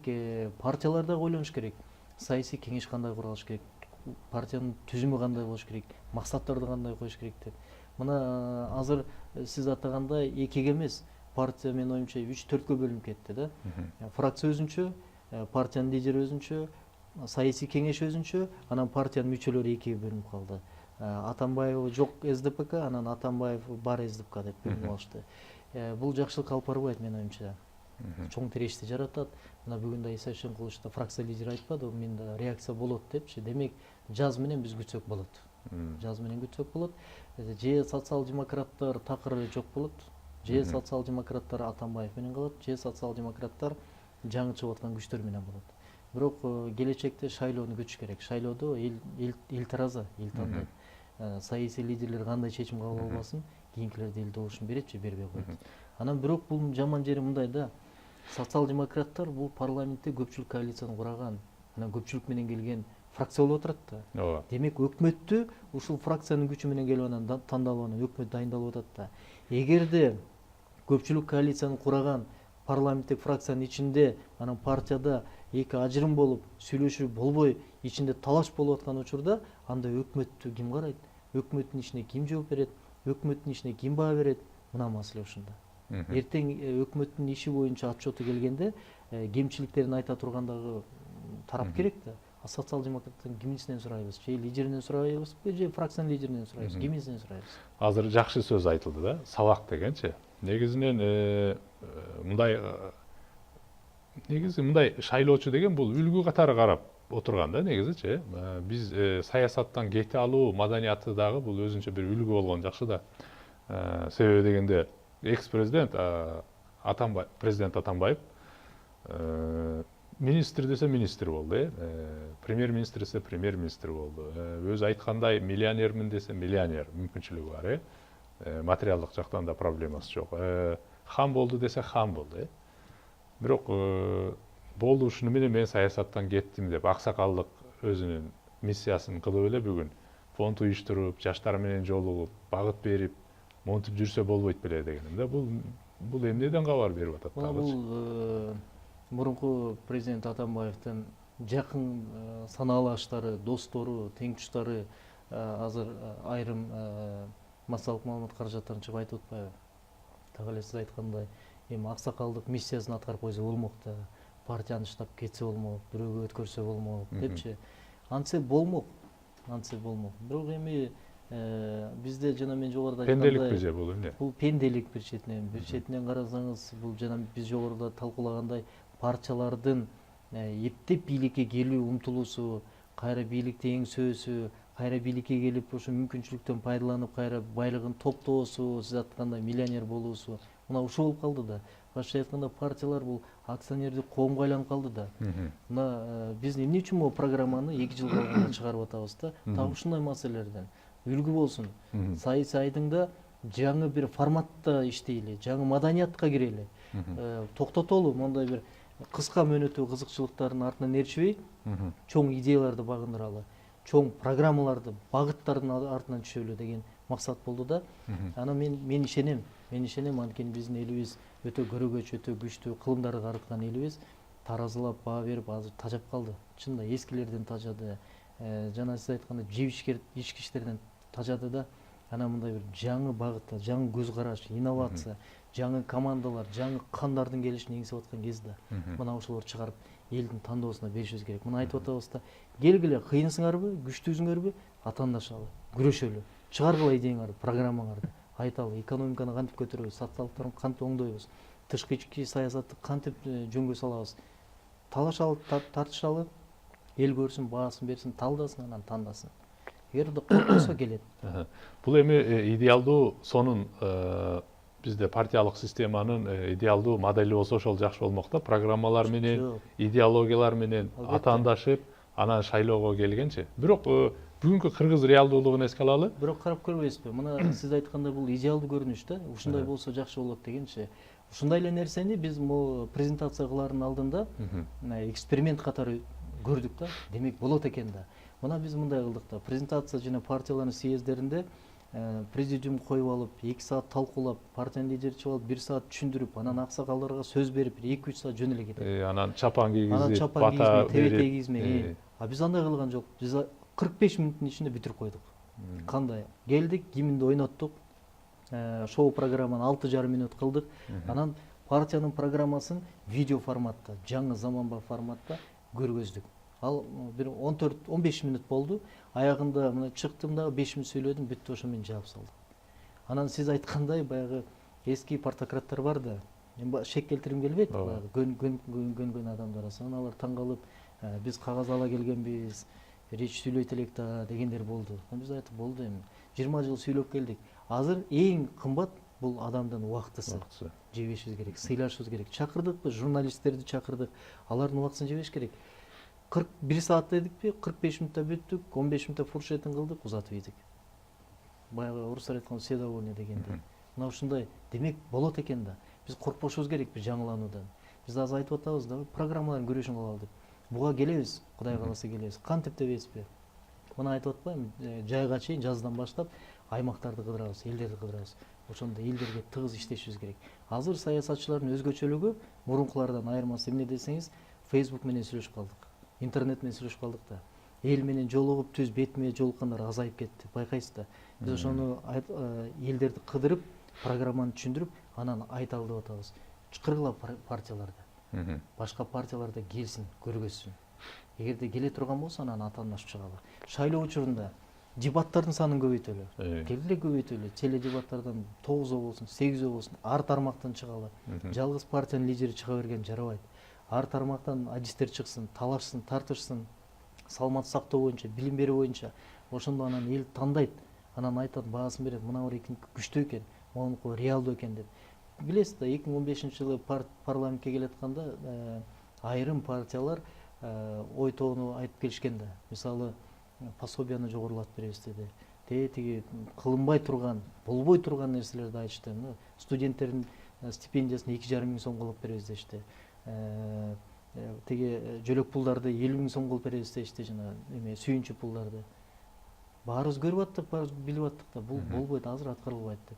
партиялар да ойлонуш керек. Саясий кеңеш кандай курулуш керек? Партиянын түзүмү кандай болуш керек? Максаттарды кандай коюш керек деп. Мына азыр сиз атагандай экиге эмес, партия менин оюмча 3-4кө бөлүнүп кетти да. Фракция өзүнчө, партиянын лидери өзүнчө, саясий кеңеш өзүнчө, анан партиянын мүчөлөрү экиге бөлүнүп калды. Атамбаев жок СДПК, анан Атамбаев бар СДПК деп бөлүнүп алышты. Бул жакшылыкка алып барбайт менин оюмча. Чоң тирешти жаратат. Мына бүгүн да Иса Шенкулович да фракция лидери айтпады, менде реакция болот депчи. Демек, жаз менен биз күтсөк болот. Жаз менен күтсөк болот. Же социал-демократтар такыры жок болот, же социал-демократтар Атамбаев менен калат, же социал-демократтар жаңы чыгып аткан күчтөр менен болот. Бирок келечекте шайлоону күтүш керек. Шайлоодо эл тараза, эл тандайт. Саясий лидерлер кандай чечим кабыл албасын, кийинкилерде эл добушун берет же бербей коет. Анан бирок бул жаман жери мындай да, социал демократтар бул парламентте көпчүлүк коалицияны кураган, анан көпчүлүк менен келген фракция болуп отурат да. ооба. Демек өкмөттү ушул фракциянын күчү менен келип анан тандалып анан өкмөт дайындалып атат да. Эгерде көпчүлүк коалицияны кураган парламенттик фракциянын ичинде анан партияда эки ажырым болуп сүйлөшүү болбой ичинде талаш болуп аткан учурда анда өкмөттү ким карайт, өкмөттүн ишине ким жооп берет, өкмөттүн ишине ким баа берет, мына маселе ушунда. Эртең өкмөттүн иши боюнча отчету келгенде кемчиликтерин айта тургандагы тарап керек да. Социал демократтын кимисинен сурайбыз, же лидеринен сурайбызбы, же фракциянын лидеринен сурайбыз, кимисинен сурайбыз. Азыр жакшы сөз айтылды да, сабак дегенчи. Негизинен мындай шайлоочу деген бул үлгү катары карап отурган да негизичи. Биз саясаттан кете алуу маданияты дагы бул өзүнчө бир үлгү болгон жакшы да. Себеби дегенде экс-президент президент Атамбаев министр десе министр болду, премьер-министр десе премьер-министр болду. Өзү айткандай миллионермин десе миллионер, мүмкүнчүлүгү бар, материалдык жактан да проблемасы жок. Хан болду десе хан болду. Бирок болду ушуну менен мен саясаттан кеттим деп аксакалдык өзүнүн миссиясын кылып эле бүгүн фонд уюштуруп, жаштар менен жолугуп, багыт берип, монтип жүрсө болбойт беле дегеним да. Бул эмнеден кабар берип атат? Бул мурунку президент Атамбаевдин жакын санаалаштары, достору, теңтуштары азыр айрым массалык маалымат каражаттарын чыгып айтып атпайбы? Так эле сиз айткандай, эми аксакалдык миссиясын аткарып койсо болмок да, партияны штаб кетсе болмок, бирөөгө өткөрсө болмок депчи. Антсе болмок. Бирок эми бизде жана мен жогоруда айткандай пенделикпи же бул эмне? Бул пенделик бир четинен карасаңыз, бул жана биз жогоруда талкуулагандай партиялардын эптеп бийликке келүү умтулуусу, кайра бийликти эңсөөсү, кайра бийликке келип ошо мүмкүнчүлүктөн пайдаланып кайра байлыгын топтоосу, сиз айткандай миллионер болуусу, мына ушул болуп калды да. Башкача айтканда партиялар бул акционердик коомго айланып калды да. Мына биз эмне үчүн могу программаны 2 жыл калганда чыгарып атабыз да? Так ушундай маселелерден үлгү болсун. Саясий айдыңда жаңы бир форматта иштейли, жаңы маданиятка кирели. Токтотолу мондай бир кыска мөөнөттүү кызыкчылыктардын артынан ээрчибей, чоң идеяларды багындыралы, чоң программаларды, багыттардын артынан түшөлү деген максат болду да. Анан мен ишенем, анткени биздин элибиз өтө көрөгөч, өтө күчтүү кылымдарды карыткан элибиз таразылап баа берип азыр тажап калды. Чынында эскилерден тажады, жана сиз айткандай ички иштерден тажады да. Анан мындай бир жаңы багытта, жаңы көз караш, инновация, жаңы командалар, жаңы кандардын келишин эңсеп аткан кез да. Мына ошолорду чыгарып элдин тандоосуна беришибиз керек. Мына айтып атабыз да, келгиле, кыйынсыңарбы, күчтүүсүңөрбү, атаандашалы, күрөшөлү, чыгаргыла идеяңарды, программаңарды, айталы, экономиканы кантип көтөрөбүз, социалдыктарын кантип оңдойбуз, тышкы ички саясатты кантип жөнгө салабыз, талашалы, тартышалы, эл көрсүн, баасын берсин, талдасын, анан тандасын. Эгерде коркпосо келет. Бул эми идеалдуу сонун бизде партиялык системанын идеалдуу модели болсо ошол жакшы болмок да. Программалар менен, идеологиялар менен атаандашып, анан шайлоого келгенчи. Бирок бүгүнкү кыргыз реалдуулугун эске алалы. Бирок карап көрбөйсүзбү? Мына сиз айткандай бул идеалдуу көрүнүш да. Ушундай болсо жакшы болот дегенчи. Ушундай эле нерсени биз могу презентация кылаардын алдында эксперимент катары көрдүк да. Демек болот экен да. Мына биз мындай кылдык да. Презентация жана партиялардын съезддеринде президиум коюп алып, 2 саат талкуулап, партиянын лидери чыгып алып, 1 саат түшүндүрүп, анан аксакалдарга сөз берип, 2-3 саат жөн эле кетет. Анан чапан кийгизип, бата берип, тебе кийгизме. Биз андай кылган жок. Биз 45 мүнөттүн ичинде бүтүрүп койдук. Кандай? Келдик, гимнди ойноттук. Шоу программаны 6,5 мүнөт кылдык. Анан партиянын программасын видео форматта, жаңы заманбап форматта көргөздүк. Ал бир 14-15 мүнөт болду. Аягында мына чыктым да 5 мүнөт сүйлөдүм, бүттү, ошо менен жаап салдым. Анан сиз айткандай баягы эски партократтар бар да, эми шек келтиргим келбейт, көнгөн адамдар арасынан алар таң калып, биз кагаз ала келгенбиз, речь сүйлөйт элек да дегендер болду. Биз айттык, болду эми. 20 жыл сүйлөп келдик. Азыр эң кымбат бул адамдын убактысы. Жебешибиз керек, сыйлашыбыз керек. Чакырдыкпы, журналисттерди чакырдык. Алардын убактысын жебеш керек. 41 саат дедикпи, 45 мүнөттө бүттүк, 15 мүнөттө фуршетин кылдык, узатып ийдик. баягы орустар айткан седование дегендей. Мына ушундай демек болот экен да. Биз коркпошубуз керекпи жаңылануудан. Биз азыр айтып атабыз да, программалардын көрүшүн кылалы деп. Буга келебиз, Кудай кааласа келебиз. Кантип дебейсизби? Мына айтып атпаймынбы, жайга чейин жаздан баштап аймактарды кыдырабыз, элдерди кыдырабыз. Ошондо элдерге тыгыз иштешибиз керек. Азыр саясатчылардын өзгөчөлүгү мурункулардан айырмасы эмне десеңиз, Facebook менен сүйлөшүп калдык. Интернет менен сүйлөшүп калдык да. Эл менен жолугуп түз бетме жолуккандар азайып кетти. Байкайсыз да. Биз ошону элдерди кыдырып, программаны түшүндүрүп, анан айталы деп атабыз. Чакыргыла партияларды. Башка партияларда келсин, көргөзсүн. Эгерде келе турган болсо, анан атаандаштып чыгалы. Шайлоо учурунда дебаттардын санын көбөйтөлү. Келгиле көбөйтөлү. Теледебаттардан 9 болсун, 8 болсун, ар тармактан чыгалы. Жалгыз партиянын лидери чыга берген жарабайт. Ар тармактан адистер чыксын, талашсын, тартышсын. Саламат сактоо боюнча, билим берүү боюнча. Ошондо анан эл тандайт. Анан айтат, баасын берет. Мына бир күчтүү экен, монуку реалдуу экен деп. Билесиз да, 2015-жылы парламентке келатканда айрым партиялар ой тоону айтып келишкен да. Мисалы, пособияны жогорулатып беребиз деди. Тиги кылынбай турган, болбой турган нерселерди айтышты. Студенттердин стипендиясын 2,5 миң сом кылып беребиз дешти. Тиги жөлөк пулдарды 50 миң сом кылып беребиз дешти, жана эме сүйүнчү пулдарды. Баарыбыз көрүп аттык, баарыбыз билип аттык да, бул болбойт, азыр аткарылбайт деп.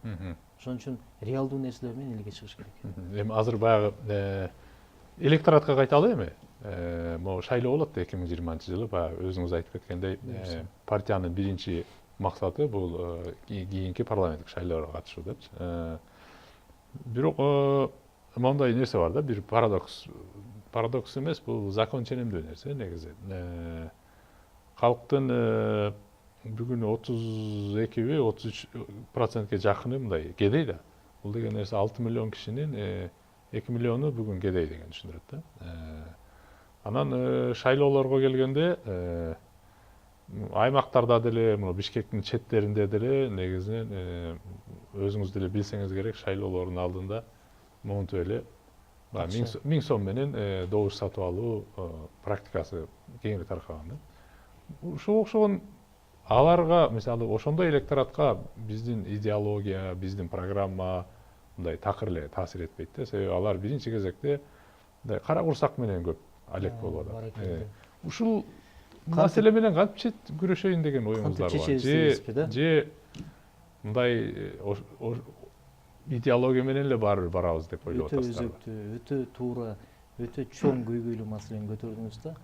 Ошон үчүн реалдуу нерселер менен элге чыгыш керек. Эми азыр баягы электоратка кайталы эми. Могу шайлоо болот 2020-жылы, баягы өзүңүз айтып кеткендей, партиянын биринчи максаты бул кийинки парламенттик шайлоого катышуу депчи. Бирок мондай нерсе бар да, бир парадокс. Парадокс эмес, бул закон ченемдүү нерсе негизи. Калктын бүгүн 32-33%ке жакыны мындай кедей да. Бул деген нерсе 6 миллион кишинин 2 миллиону бүгүн кедей деген түшүндүрөт да. Анан шайлоолорго келгенде аймактарда деле, мына Бишкектин четтеринде деле негизинен өзүңүз деле билсеңиз керек, шайлоолордун алдында монтип эле 1000 сом менен добуш сатып алуу практикасы кеңири таркаган. Ошого окшогон аларга, мисалы, ошондой электоратка биздин идеология, биздин программа мындай такыр эле таасир этпейт да. Себеби алар биринчи кезекте мындай кара курсак менен көп алек болуп атат. Ушул маселе менен кантип күрөшөйүн деген оюңуздар бар? Же мындай идеология менен эле баары бир барабыз деп ойлоп атасыздар? Өтө өзөктүү, өтө туура, өтө чоң көйгөйлүү маселени көтөрдүңүз да.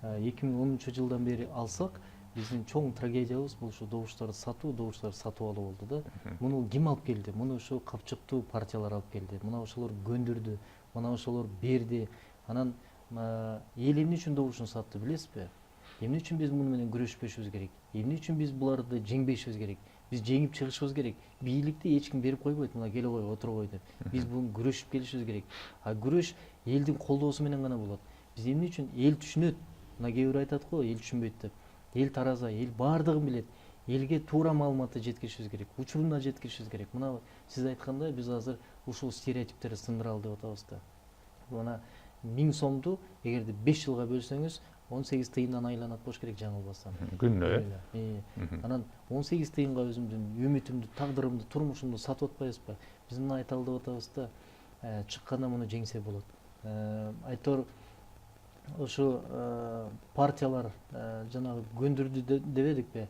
2010-жылдан бери алсак, биздин чоң трагедиябыз бул ушу добуштарды сатып алуу болду да. Муну ким алып келди? Муну ушу капчыктуу партиялар алып келди. Мына ошолор көндүрдү, мына ошолор берди. Анан эл эмне үчүн добушун сатты, билесизби? Эмне үчүн биз муну менен күрөшпөшүбүз керек? Эмне үчүн биз буларды жеңбешибиз керек? Биз жеңип чыгышыбыз керек. Бийликти эч ким берип койбойт, мына келе кой, отур кой деп. Биз буну күрөшүп келишибиз керек. Күрөш элдин колдоосу менен гана болот. Биз эмне үчүн эл түшүнөт? Мына кээ бир айтат го, эл түшүнбөйт деп. Эл тараза, эл баардыгын билет. Элге туура маалыматты жеткиришибиз керек, учуруна жеткиришибиз керек. Мына сиз айткандай биз азыр ушул стереотиптерди сындыралы деп атабыз да. Мына 1000 сомду эгерде 5 жылга бөлсөңүз 18 тыйындан айланат болуш керек, жаңылбасам. Күнүнө, Анан 18 тыйынга өзүмдүн үмүтүмдү, тагдырымды, турмушумду сатып атпайбызбы? Биз мына айталы деп атабыз да, чыкканда муну жеңсе болот. Айтор ошо партиялар жанагы көндүрдү дебедикпи?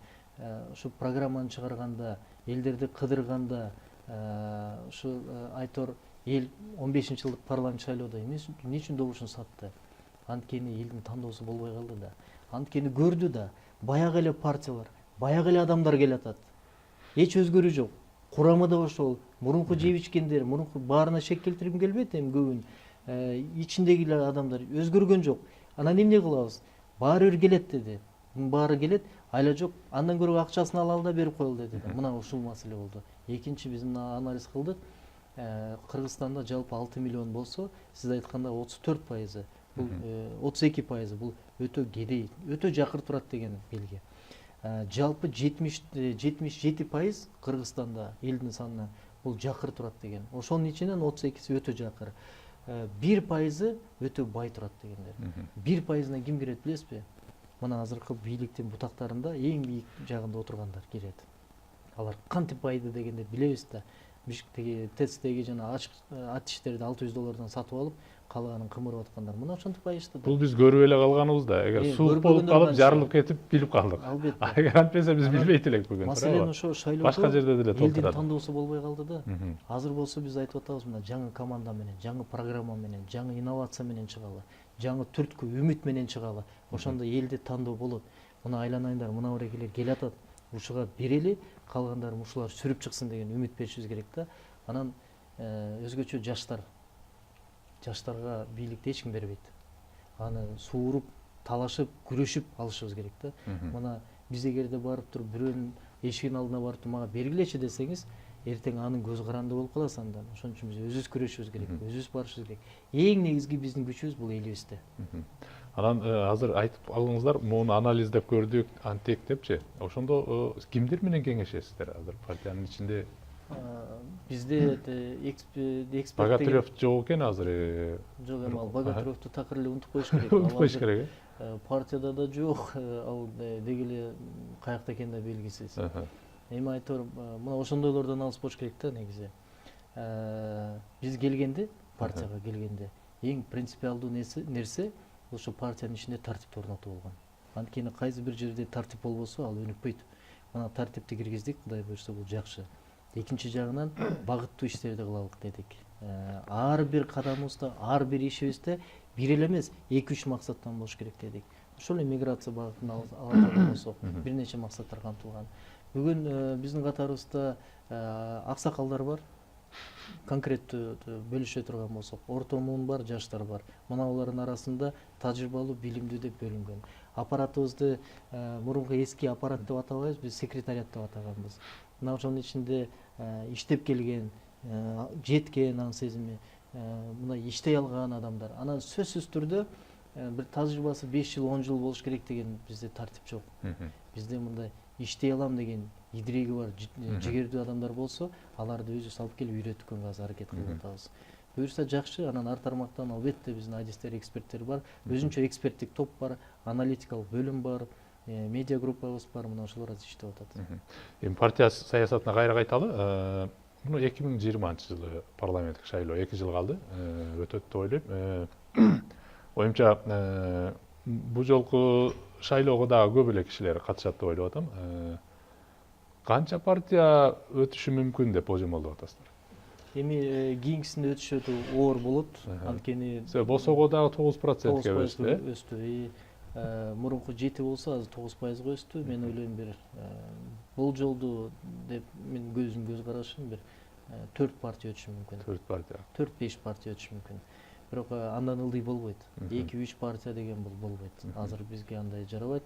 Ошо программаны чыгарганда, элдерди кыдырганда, ушу айтор эл 15-жылдык парламент шайлоодо эмне үчүн добушун сатты? Анткени элдин тандоосу болбой калды да. Анткени көрдү да, баягы эле партиялар, баягы эле адамдар келатат. Эч өзгөрүү жок. Курамы да ошол. Мурунку жеп ичкендер, мурунку баарына шек келтиргим келбейт, эми көбүн. Ичиндеги эле адамдар өзгөргөн жок. Анан эмне кылабыз? Баары бир келет деди. Баары келет, айла жок. Андан көрө акчасын алалы да берип коелу деди. Мына ушул маселе болду. Экинчи биз мына анализ кылдык. Кыргызстанда жалпы 6 миллион болсо, сиз айтканда 34%, бул 32% бул өтө кедей, өтө жакыр турат деген белги. Жалпы 77% Кыргызстанда элдин санынан бул жакыр турат деген. Ошонун ичинен 32-си өтө жакыр. 1% өтө бай турат дегендер. 1%на ким кирет билесизби? Мына азыркы бийликтин бутактарында эң бийик жагында отургандар кирет. алар кантип байды дегенде билебиз да. Бишкектеги ТЭЦтеги жана АТШтерди $600 сатып алып, калганын кымырып аткандар. Мына ошентип байышты да. Бул биз көрүп эле калганыбыз да. Эгер суук болуп калып, жарылып кетип билип калдык. Албетте. Эгер антпесе биз билбейт элек бүгүн. Маселен ошо шайлоодо башка жерде деле элдин толтурат. тандоосу болбой калды да. Азыр болсо биз айтып атабыз, мына жаңы команда менен, жаңы программа менен, жаңы инновация менен чыгалы, жаңы түрткү үмүт менен чыгалы. Ошондо элде тандоо болот. Мына айланайындар, мына орегелер келатат. Ушуга берели, калгандарын ушулар сүрүп чыксын деген үмүт беришибиз керек да. Анан өзгөчө жаштарга бийликти эч ким бербейт. Аны сууруп, талашып, күрөшүп алышыбыз керек да. Мына биз эгерде барып туруп бирөөнүн эшигинин алдына барып туруп мага бергилечи десеңиз, эртең анын көзү каранды болуп каласыз андан. Ошон үчүн биз өзүбүз күрөшүбүз керек, өзүбүз барышыбыз керек. Эң негизги биздин күчүбүз бул элибизде. Анан азыр айтып алдыңыздар, муну анализдеп көрдүк, антек депчи. Ошондо кимдер менен кеңешесиздер азыр партиянын ичинде? Бизде эксперт Богатырев жок экен азыр. Жок, эми ал Богатыревду такыр эле унутуп коюш керек. Унутуп коюш керек. Партияда да жок, ал деги эле каякта экени да белгисиз. Эми айтор, мына ошондойлордон алыс болуш керек да негизи. Биз келгенде, партияга келгенде эң принципиалдуу нерсе ошо партиянын ичинде тартипти орнотуу болгон. Анткени кайсы бир жерде тартип болбосо, ал өнүкпөйт. Мына тартипти киргиздик, Кудай буйрса бул жакшы. Экинчи жагынан багыттуу иштерди кылалык дедик. Ар бир кадамыбызда, ар бир ишибизде бир эле эмес, 2-3 максаттан болуш керек дедик. Ошол эле миграция багытын алып болсок, бир нече максаттар камтылган. Бүгүн биздин катарыбызда аксакалдар бар. Конкреттүү бөлүшө турган болсок, орто муун бар, жаштар бар. Мына алардын арасында тажрыйбалуу, билимдүү деп бөлүнгөн. Аппаратыбызды мурунку эски аппарат деп атабайбыз, биз секретариат деп атаганбыз. Мына ошонун ичинде иштеп келген, жеткен анын сезими, мына иштей алган адамдар. Анан сөзсүз түрдө бир тажрыйбасы 5 жыл, 10 жыл болуш керек деген бизде тартип жок. Бизде мындай иштей алам деген идиреги бар, жигердүү адамдар болсо, аларды өзүбүз алып келип үйрөткөнгө азыр аракет кылып атабыз. Буюрса жакшы, анан ар тармактан албетте биздин адистер, эксперттер бар. Өзүнчө эксперттик топ бар, аналитикалык бөлүм бар, медиа группабыз бар, мына ошолор азыр иштеп атат. Эми партия саясатына кайра кайталы. Муну 2020-жылы парламенттик шайлоо 2 жыл калды, өтөт деп ойлойм. Оюмча бул жолку шайлоого дагы көп эле кишилер катышат деп ойлоп атам. Канча партия өтүшү мүмкүн деп божомолдоп атасыздар? Эми кийинкисинде өтүшү өтө оор болот. Анткени босого дагы 9%ке өстү. Мурунку 7 болсо, азыр 9%га өстү. Мен ойлойм бир бул жолду деп мен көз карашым бир 4 партия өтүшү мүмкүн. 4 партия. 4-5 партия өтүшү мүмкүн. Бирок андан ылдый болбойт. 2-3 партия деген бул болбойт. Азыр бизге андай жарабайт.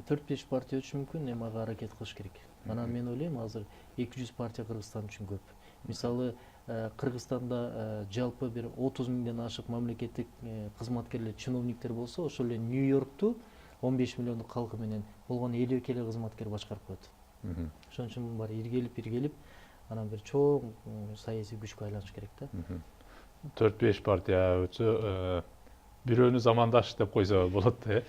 4-5 партия өтүшү мүмкүн, эми ага аракет кылыш керек. Анан мен ойлойм, азыр 200 партия Кыргызстан үчүн көп. Мисалы, Кыргызстанда жалпы бир 30 миңден ашык мамлекеттик кызматкерлер, чиновниктер болсо, ошол эле Нью-Йоркту 15 миллиондук калкы менен болгону 52 эле кызматкер башкарып коет. Ошон үчүн мунун баары иргелип, анан бир чоң саясий күчкө айланыш керек да. 4-5 партия өтсө, бирөөнү замандаш деп койсо болот да,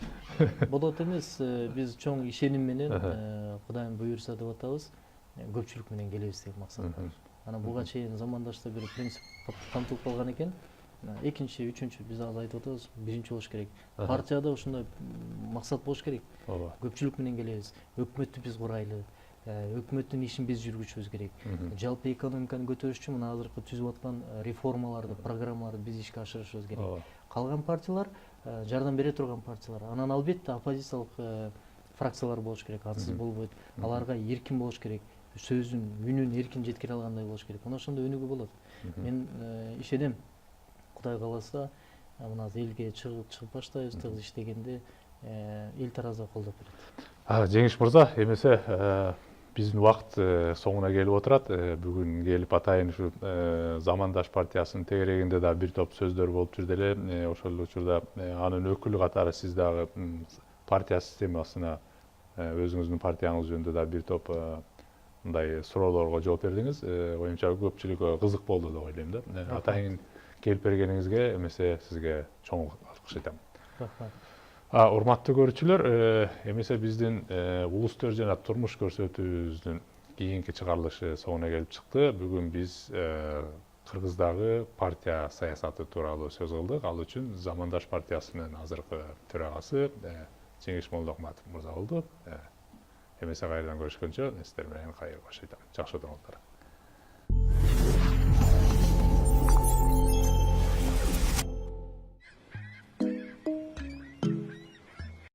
Болот эмес, биз чоң ишеним менен, Кудайым буйрса деп атабыз, көпчүлүк менен келебиз деген максат бар. Анан буга чейин замандашта бир принцип камтылып калган экен. Экинчи, үчүнчү, биз азыр айтып атабыз, биринчи болуш керек. Партияда ушундай максат болуш керек. Көпчүлүк менен келебиз. Өкмөттү биз курайлы. Өкмөттүн ишин биз жүргүзүшүбүз керек. Жалпы экономиканы көтөрүш үчүн мына азыркы түзүп аткан реформаларды, программаларды биз ишке ашырышыбыз керек. Калган партиялар жардам бере турган партиялар. Анан албетте оппозициялык фракциялар болуш керек. Ансыз болбойт. Аларга эркин болуш керек. Сөзүн, үнүн эркин жеткире алгандай болуш керек. Мына ошондо өнүгүү болот. Мен ишенем, Кудай кааласа, мына элге чыгып баштайбыз, тыгыз иштегенде эл тараза колдоп берет. Жеңиш мырза, эмесе биздин убакыт соңуна келип отурат. Бүгүн келип атайын ушу Замандаш партиясынын тегерегинде да бир топ сөздөр болуп жүрдү эле. Ошол учурда анын өкүлү катары сиз дагы партия системасына, өзүңүздүн партияңыз жөнүндө да бир топ мындай суроолорго жооп бердиңиз. Оюмча көпчүлүккө кызык болду деп ойлойм да. Атайын келип бергениңизге эмесе сизге чоң алкыш айтам. Рахмат. Урматтуу көрүүчүлөр, эмесе биздин улус төр жана турмуш көрсөтүүбүздүн кийинки чыгарылышы соңуна келип чыкты. Бүгүн биз Кыргыздагы партия саясаты тууралуу сөз кылдык. Ал үчүн Замандаш партиясынын азыркы төрагасы Жеңиш Молдохматов мырза болду. Эмесе кайрадан көрүшкөнчө, сиздер менен кайра баштайм. Жакшы отуруңуздар.